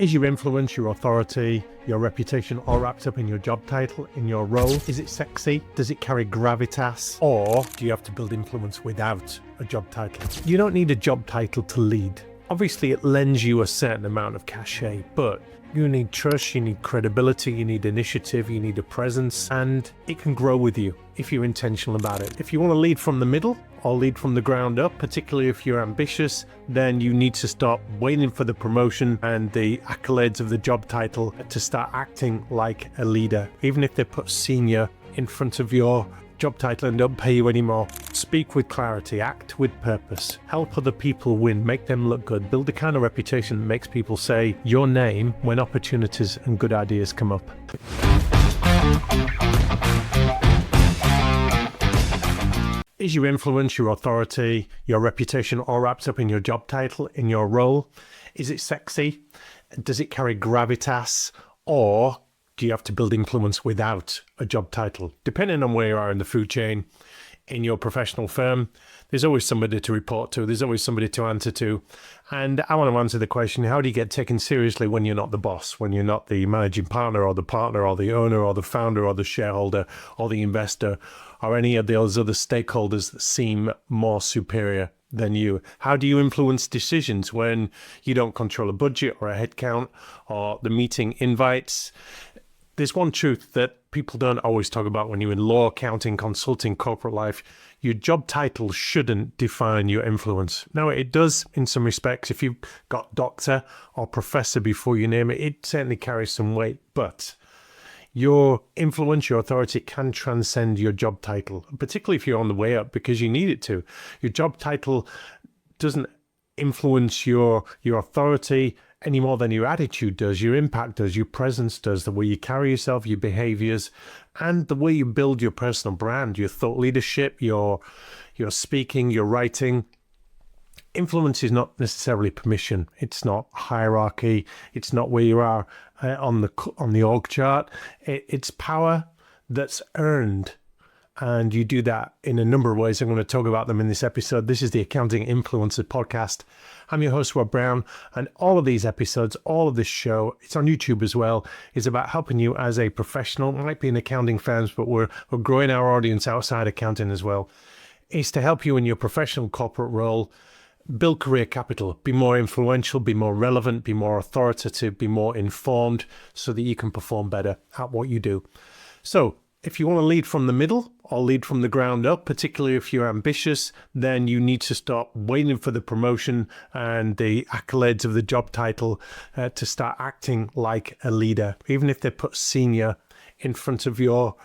Is your influence, your authority, your reputation all wrapped up in your job title, in your role? Is it sexy? Does it carry gravitas? Or do you have to build influence without a job title? You don't need a job title to lead. Obviously, it lends you a certain amount of cachet, but you need trust, you need credibility, you need initiative, you need a presence, and it can grow with you if you're intentional about it. If you want to lead from the middle or lead from the ground up, particularly if you're ambitious, then you need to stop waiting for the promotion and the accolades of the job title to start acting like a leader. Even if they put senior in front of your job title and don't pay you anymore. Speak with clarity, act with purpose, help other people win, make them look good, build the kind of reputation that makes people say your name when opportunities and good ideas come up. Is your influence, your authority, your reputation all wrapped up in your job title, in your role? Is it sexy? Does it carry gravitas? Or do you have to build influence without a job title? Depending on where you are in the food chain, in your professional firm, there's always somebody to report to. There's always somebody to answer to. And I want to answer the question, how do you get taken seriously when you're not the boss, when you're not the managing partner or the partner or the owner or the founder or the shareholder or the investor or any of those other stakeholders that seem more superior than you? How do you influence decisions when you don't control a budget or a headcount or the meeting invites? There's one truth that people don't always talk about when you're in law, accounting, consulting, corporate life. Your job title shouldn't define your influence. Now, it does in some respects. If you've got doctor or professor before you name it, it certainly carries some weight. But your influence, your authority can transcend your job title, particularly if you're on the way up, because you need it to. Your job title doesn't influence your authority any more than your attitude does, your impact does, your presence does, the way you carry yourself, your behaviors, and the way you build your personal brand, your thought leadership, your speaking, your writing. Influence is not necessarily permission. It's not hierarchy. It's not where you are on the org chart. It's power that's earned. And you do that in a number of ways. I'm going to talk about them in this episode. This is the Accounting Influencer Podcast. I'm your host, Rob Brown, and all of these episodes, all of this show, it's on YouTube as well, is about helping you as a professional, might be in accounting firms, but we're growing our audience outside accounting as well, is to help you in your professional corporate role build career capital, be more influential, be more relevant, be more authoritative, be more informed so that you can perform better at what you do. So, if you want to lead from the middle or lead from the ground up, particularly if you're ambitious, then you need to stop waiting for the promotion and the accolades of the job title to start acting like a leader. Even if they put senior in front of your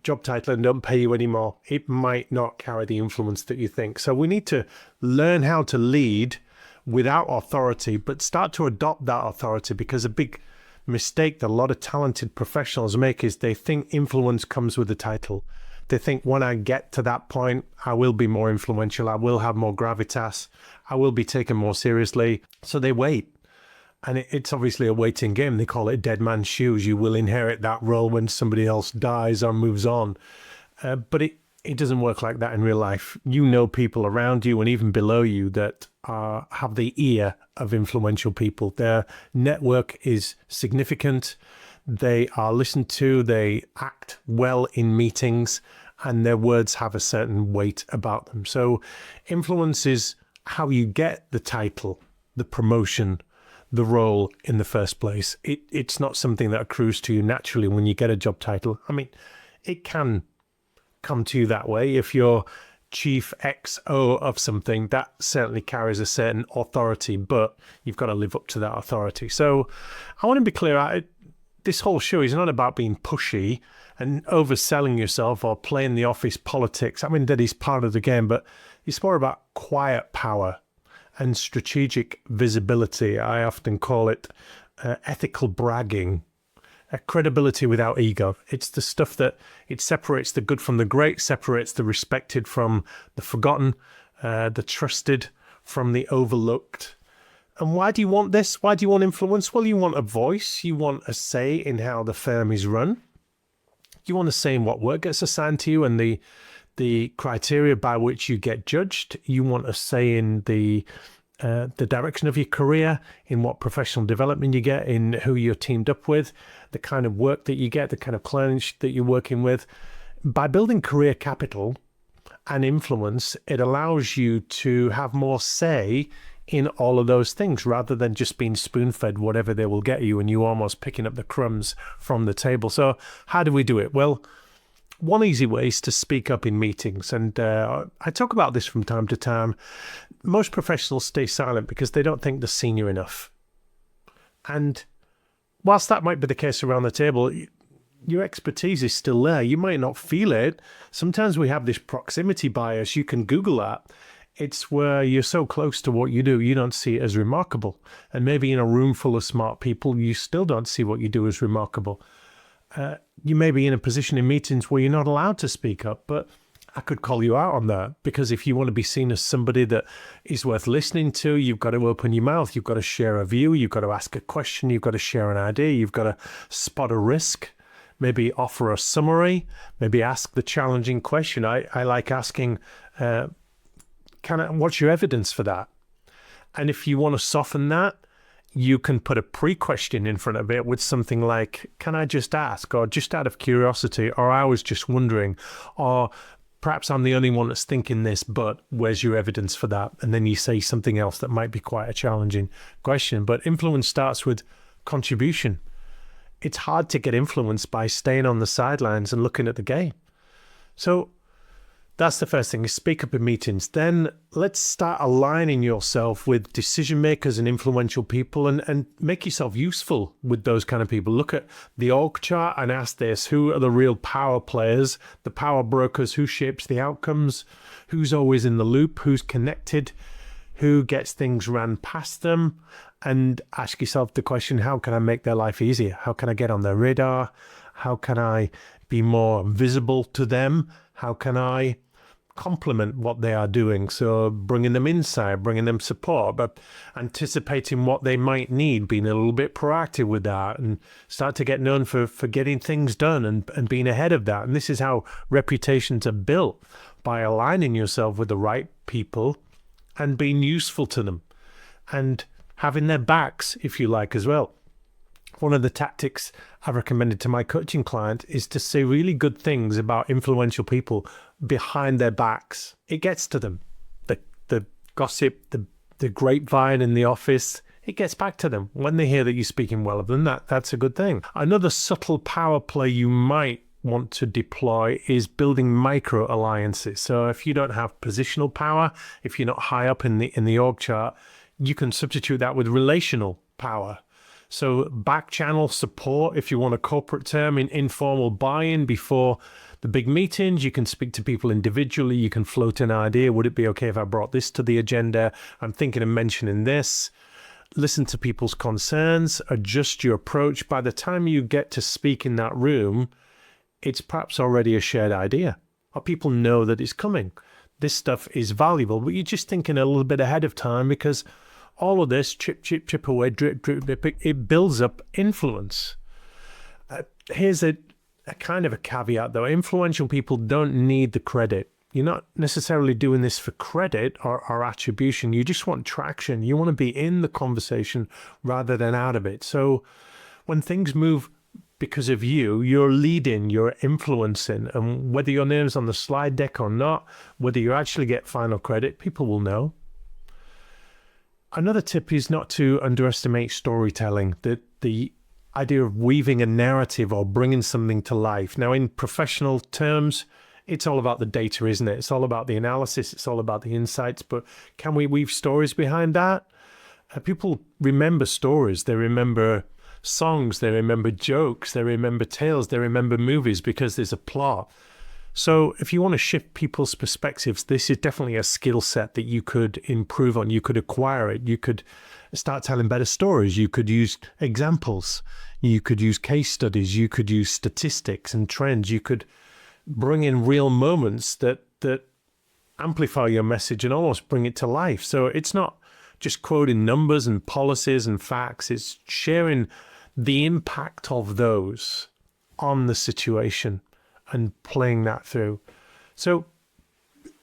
job title and don't pay you anymore, it might not carry the influence that you think. So we need to learn how to lead without authority, but start to adopt that authority, because a big mistake that a lot of talented professionals make is they think influence comes with the title. They think when I get to that point, I will be more influential, I will have more gravitas, I will be taken more seriously. So they wait. And it's obviously a waiting game. They call it dead man's shoes. You will inherit that role when somebody else dies or moves on. But it doesn't work like that in real life. You know people around you and even below you that have the ear of influential people. Their network is significant. They are listened to. They act well in meetings, and their words have a certain weight about them. So influence is how you get the title, the promotion, the role in the first place. It's not something that accrues to you naturally when you get a job title. I mean, it can come to you that way. If you're chief XO of something, that certainly carries a certain authority, but you've got to live up to that authority. So I want to be clear, this whole show is not about being pushy and overselling yourself or playing the office politics. I mean, that is part of the game, but it's more about quiet power and strategic visibility. I often call it ethical bragging. Credibility without ego. It's the stuff that it separates the good from the great, separates the respected from the forgotten, the trusted from the overlooked. And why do you want this? Why do you want influence? Well, you want a voice. You want a say in how the firm is run. You want a say in what work gets assigned to you and the criteria by which you get judged. You want a say in the the direction of your career, in what professional development you get, in who you're teamed up with, the kind of work that you get, the kind of clients that you're working with. By building career capital and influence, it allows you to have more say in all of those things rather than just being spoon-fed whatever they will get you and you almost picking up the crumbs from the table. So how do we do it? Well, one easy way is to speak up in meetings. And I talk about this from time to time. Most professionals stay silent because they don't think they're senior enough. And whilst that might be the case around the table, your expertise is still there. You might not feel it. Sometimes we have this proximity bias. You can Google that. It's where you're so close to what you do, you don't see it as remarkable. And maybe in a room full of smart people, you still don't see what you do as remarkable. You may be in a position in meetings where you're not allowed to speak up, but I could call you out on that, because if you want to be seen as somebody that is worth listening to, you've got to open your mouth, you've got to share a view, you've got to ask a question, you've got to share an idea, you've got to spot a risk, maybe offer a summary, maybe ask the challenging question. I like asking, what's your evidence for that? And if you want to soften that, you can put a pre-question in front of it with something like, can I just ask? Or just out of curiosity, or I was just wondering, or perhaps I'm the only one that's thinking this, but where's your evidence for that? And then you say something else that might be quite a challenging question. But influence starts with contribution. It's hard to get influence by staying on the sidelines and looking at the game. So that's the first thing, is speak up in meetings. Then let's start aligning yourself with decision makers and influential people, and make yourself useful with those kind of people. Look at the org chart and ask this: who are the real power players, the power brokers? Who shapes the outcomes? Who's always in the loop? Who's connected? Who gets things ran past them? And ask yourself the question, how can I make their life easier? How can I get on their radar? How can I be more visible to them? How can I complement what they are doing? So bringing them insight, bringing them support, but anticipating what they might need, being a little bit proactive with that, and start to get known for getting things done and being ahead of that. And this is how reputations are built, by aligning yourself with the right people and being useful to them and having their backs, if you like, as well. One of the tactics I've recommended to my coaching client is to say really good things about influential people behind their backs. It gets to them. The gossip, the grapevine in the office, it gets back to them. When they hear that you're speaking well of them, that's a good thing. Another subtle power play you might want to deploy is building micro alliances. So if you don't have positional power, if you're not high up in the org chart, you can substitute that with relational power. So back channel support, if you want a corporate term, in informal buy-in before the big meetings. You can speak to people individually. You can float an idea. Would it be okay if I brought this to the agenda? I'm thinking of mentioning this. Listen to people's concerns, adjust your approach. By the time you get to speak in that room, it's perhaps already a shared idea, or people know that it's coming. This stuff is valuable, but you're just thinking a little bit ahead of time, because all of this chip away, drip, it builds up influence. Here's a kind of a caveat though. Influential people don't need the credit. You're not necessarily doing this for credit or attribution. You just want traction. You want to be in the conversation rather than out of it. So when things move because of you, you're leading, you're influencing, and whether your name's on the slide deck or not, whether you actually get final credit, people will know. Another tip is not to underestimate storytelling, the idea of weaving a narrative or bringing something to life. Now, in professional terms, it's all about the data, isn't it? It's all about the analysis. It's all about the insights. But can we weave stories behind that? People remember stories. They remember songs. They remember jokes. They remember tales. They remember movies because there's a plot. So if you want to shift people's perspectives, this is definitely a skill set that you could improve on. You could acquire it. You could start telling better stories. You could use examples. You could use case studies. You could use statistics and trends. You could bring in real moments that amplify your message and almost bring it to life. So it's not just quoting numbers and policies and facts. It's sharing the impact of those on the situation and playing that through. So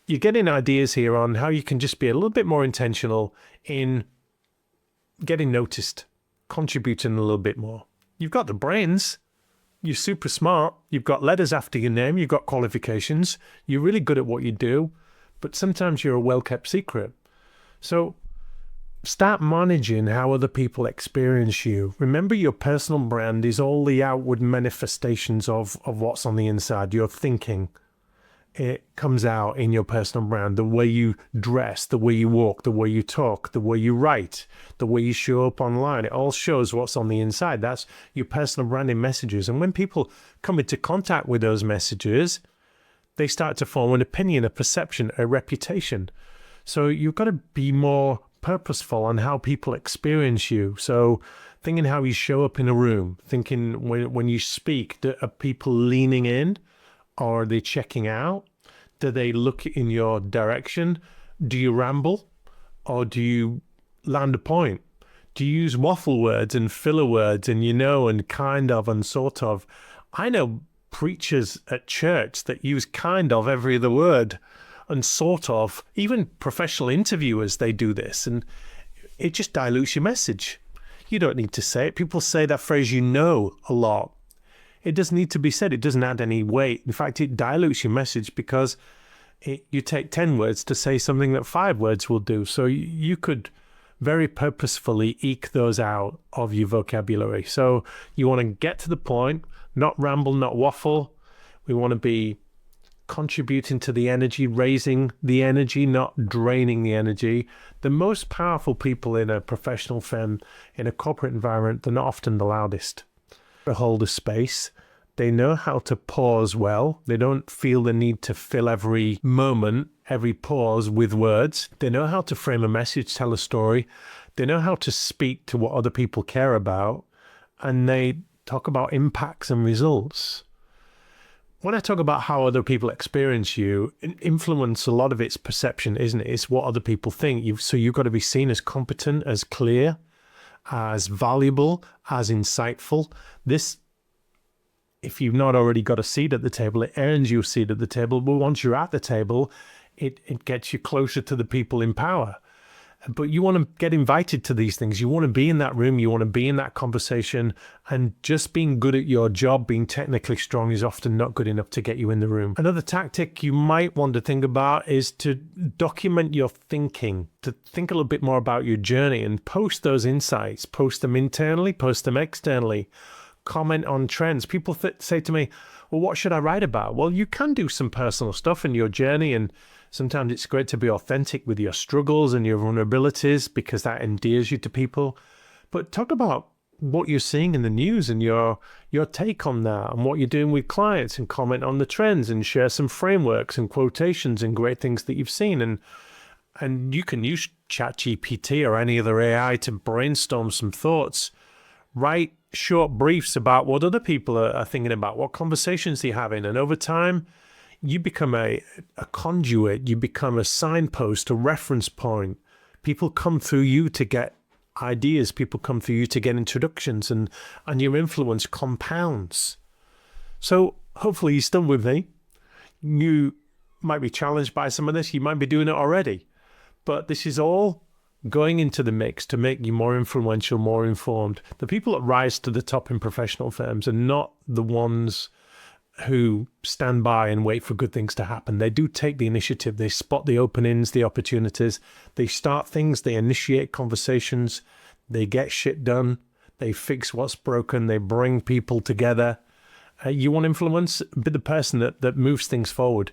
you're getting ideas here on how you can just be a little bit more intentional in getting noticed, contributing a little bit more. You've got the brains, you're super smart, you've got letters after your name, you've got qualifications, you're really good at what you do, but sometimes you're a well-kept secret. So start managing how other people experience you. Remember, your personal brand is all the outward manifestations of what's on the inside, your thinking. It comes out in your personal brand, the way you dress, the way you walk, the way you talk, the way you write, the way you show up online. It all shows what's on the inside. That's your personal branding messages. And when people come into contact with those messages, they start to form an opinion, a perception, a reputation. So you've got to be more purposeful on how people experience you. So thinking how you show up in a room, thinking when you speak, are people leaning in? Or are they checking out? Do they look in your direction? Do you ramble? Or do you land a point? Do you use waffle words and filler words and and kind of and sort of? I know preachers at church that use kind of every other word and sort of. Even professional interviewers, they do this. And it just dilutes your message. You don't need to say it. People say that phrase a lot. It doesn't need to be said. It doesn't add any weight. In fact, it dilutes your message because you take 10 words to say something that 5 words will do. So you could very purposefully eke those out of your vocabulary. So you want to get to the point, not ramble, not waffle. We want to be contributing to the energy, raising the energy, not draining the energy. The most powerful people in a professional firm, in a corporate environment, they're not often the loudest. They hold a space. They know how to pause well. They don't feel the need to fill every moment, every pause with words. They know how to frame a message, tell a story. They know how to speak to what other people care about. And they talk about impacts and results. When I talk about how other people experience you, influence, a lot of it's perception, isn't it? It's what other people think. So you've got to be seen as competent, as clear, as valuable, as insightful. This, if you've not already got a seat at the table, it earns you a seat at the table. But once you're at the table, it gets you closer to the people in power. But you want to get invited to these things. You want to be in that room. You want to be in that conversation. And just being good at your job, being technically strong, is often not good enough to get you in the room. Another tactic you might want to think about is to document your thinking, to think a little bit more about your journey and post those insights. Post them internally, post them externally. Comment on trends. People say to me, well, what should I write about? Well, you can do some personal stuff in your journey, and sometimes it's great to be authentic with your struggles and your vulnerabilities because that endears you to people. But talk about what you're seeing in the news and your take on that and what you're doing with clients, and comment on the trends and share some frameworks and quotations and great things that you've seen. And you can use ChatGPT or any other AI to brainstorm some thoughts. Write short briefs about what other people are thinking about, what conversations they're having. And over time, you become a conduit, you become a signpost, a reference point. People come through you to get ideas, people come through you to get introductions, and your influence compounds. So hopefully you're still with me. You might be challenged by some of this, you might be doing it already. But this is all going into the mix to make you more influential, more informed. The people that rise to the top in professional firms are not the ones who stand by and wait for good things to happen. They do take the initiative. They spot the openings, the opportunities. They start things. They initiate conversations. They get shit done. They fix what's broken. They bring people together. You want influence? Be the person that moves things forward.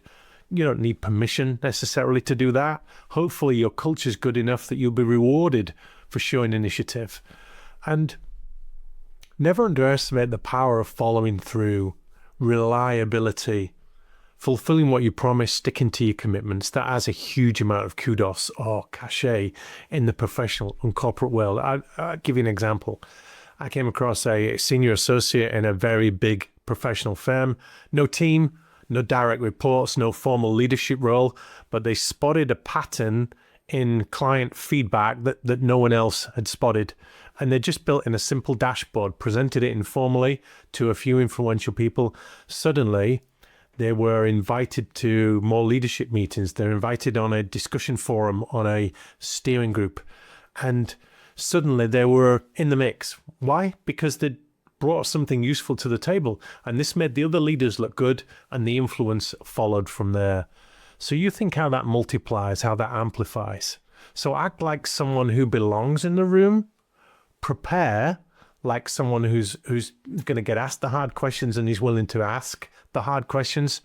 You don't need permission necessarily to do that. Hopefully your culture's good enough that you'll be rewarded for showing initiative. And never underestimate the power of following through, reliability, fulfilling what you promise, sticking to your commitments. That has a huge amount of kudos or cachet in the professional and corporate world. I'll give you an example. I came across a senior associate in a very big professional firm. No team, no direct reports, no formal leadership role, but they spotted a pattern in client feedback that no one else had spotted. And they just built in a simple dashboard, presented it informally to a few influential people. Suddenly, they were invited to more leadership meetings. They're invited on a discussion forum, on a steering group. and suddenly they were in the mix. Why? Because they brought something useful to the table, and this made the other leaders look good, and the influence followed from there. So you think how that multiplies, how that amplifies. So act like someone who belongs in the room. Prepare like someone who's going to get asked the hard questions and is willing to ask the hard questions.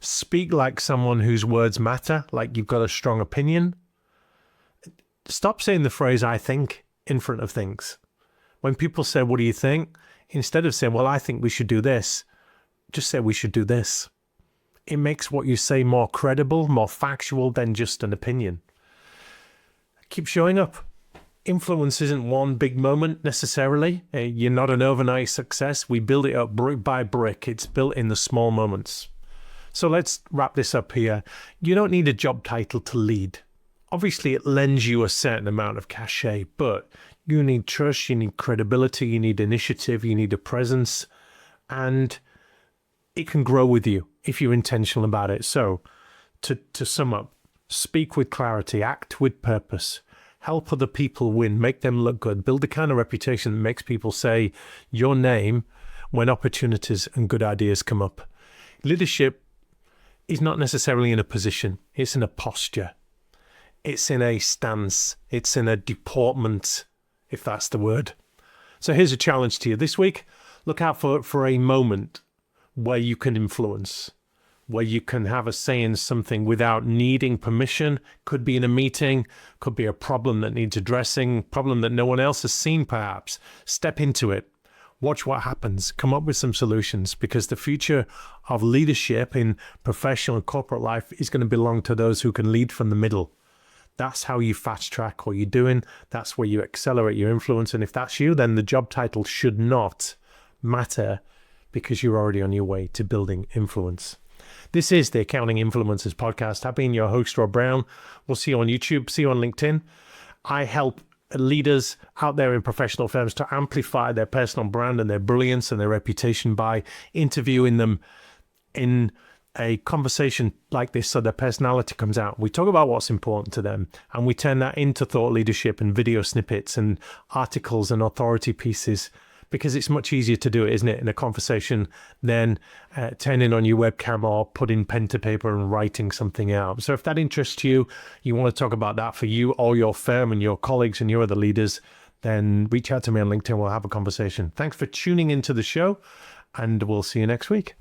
Speak like someone whose words matter, like you've got a strong opinion. Stop saying the phrase, I think, in front of things. When people say, what do you think? Instead of saying, well, I think we should do this, just say we should do this. It makes what you say more credible, more factual than just an opinion. Keep showing up. Influence isn't one big moment necessarily. You're not an overnight success. We build it up brick by brick. It's built in the small moments. So let's wrap this up here. You don't need a job title to lead. Obviously, it lends you a certain amount of cachet, but you need trust, you need credibility, you need initiative, you need a presence, and it can grow with you if you're intentional about it. So to sum up, speak with clarity, act with purpose, help other people win, make them look good, build the kind of reputation that makes people say your name when opportunities and good ideas come up. Leadership is not necessarily in a position, it's in a posture. It's in a stance, it's in a deportment, if that's the word. So here's a challenge to you this week. Look out for a moment where you can influence, where you can have a say in something without needing permission. Could be in a meeting, could be a problem that needs addressing, problem that no one else has seen perhaps. Step into it. Watch what happens. Come up with some solutions, because the future of leadership in professional and corporate life is going to belong to those who can lead from the middle. That's how you fast track what you're doing. That's where you accelerate your influence. And if that's you, then the job title should not matter, because you're already on your way to building influence. This is the Accounting Influencers Podcast. I've been your host, Rob Brown. We'll see you on YouTube, see you on LinkedIn. I help leaders out there in professional firms to amplify their personal brand and their brilliance and their reputation by interviewing them in a conversation like this so their personality comes out. We talk about what's important to them, and we turn that into thought leadership and video snippets and articles and authority pieces, because it's much easier to do it, isn't it, in a conversation than turning on your webcam or putting pen to paper and writing something out. So if that interests you, you want to talk about that for you or your firm and your colleagues and your other leaders, then reach out to me on LinkedIn. We'll have a conversation. Thanks for tuning into the show, and we'll see you next week.